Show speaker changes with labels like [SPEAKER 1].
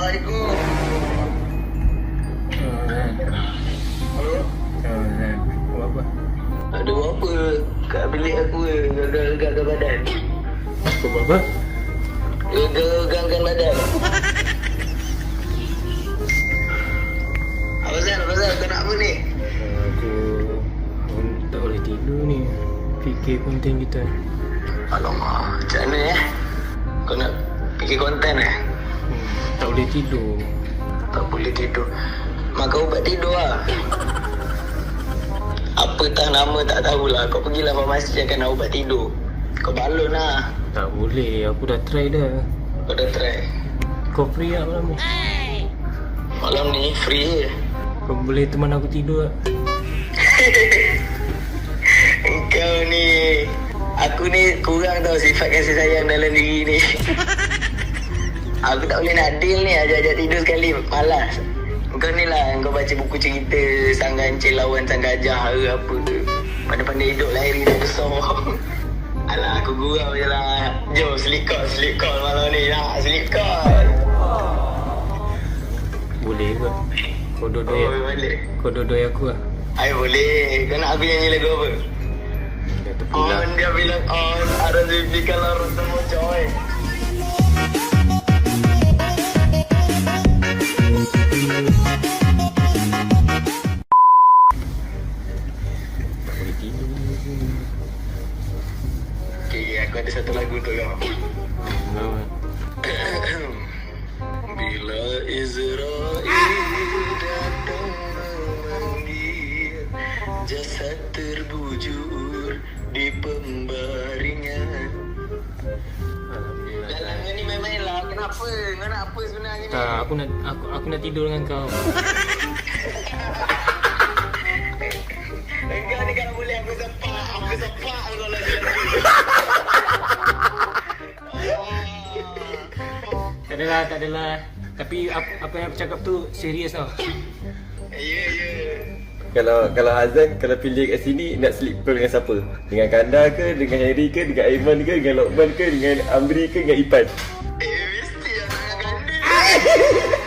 [SPEAKER 1] Assalamualaikum. Halo?
[SPEAKER 2] Buat apa?
[SPEAKER 1] Ada buat apa? Kat bilik aku gagal-gagal badan.
[SPEAKER 2] Kau buat apa?
[SPEAKER 1] Gagal badan. Apa Zal? Kau nak apa ni?
[SPEAKER 2] Aku tak boleh tidur ni. Fikir konten kita.
[SPEAKER 1] Alamak, macam mana ya? Kau nak fikir konten
[SPEAKER 2] Tak boleh tidur.
[SPEAKER 1] Tak boleh tidur. Makan ubat tidur lah. Apa tah nama tak tahulah. Kau pergilah farmasi akan nak ubat tidur. Kau balon lah.
[SPEAKER 2] Tak boleh, aku dah try dah.
[SPEAKER 1] Kau dah try.
[SPEAKER 2] Kau free tak malam ni?
[SPEAKER 1] Malam ni free je.
[SPEAKER 2] Kau boleh teman aku tidur tak?
[SPEAKER 1] Engkau ni. Aku ni kurang tau sifat kasih sayang dalam diri ni. Aku tak boleh nak deal ni. Ajak-ajak tidur sekali. Malas. Engkau ni lah. Engkau baca buku cerita Sang Gancil lawan Sang Gajah ke apa ke. Pandai-pandai hidup lahir dah besar. Alah, aku gurau je lah. Jom sleep call malam ni lah. Sleep call.
[SPEAKER 2] Boleh ke? Kau dodoi
[SPEAKER 1] Boleh.
[SPEAKER 2] Kau dodoi aku lah.
[SPEAKER 1] Ay, boleh. Kau nak aku nyanyi lagu apa?
[SPEAKER 2] Dah terpulang.
[SPEAKER 1] On, dia bilang on. Ada Zipi kalau bertemu coy.
[SPEAKER 2] Tak boleh tidur.
[SPEAKER 1] Okay, aku ada satu lagu untuk kau.
[SPEAKER 2] Kenapa?
[SPEAKER 1] Bila Israel datang memanggil, jasad terbujur di pembaringan.
[SPEAKER 2] Alhamdulillah.
[SPEAKER 1] Dalamnya ni main-main lah. Kenapa? Kau nak apa sebenarnya ni?
[SPEAKER 2] Tak, aku nak tidur dengan kau.
[SPEAKER 1] Engkau ni kalau boleh aku sepak kau lagi.
[SPEAKER 2] Tak adalah. Tapi apa yang aku cakap tu serius tau.
[SPEAKER 1] Ya.
[SPEAKER 3] Kalau Hazan kalau pilih kat sini nak sleep call dengan siapa? Dengan Kanda ke, dengan Harry ke, dengan Aiman ke, dengan Lokman ke, dengan Amri ke, dengan Ipan?
[SPEAKER 1] Mesti yang nak ganda.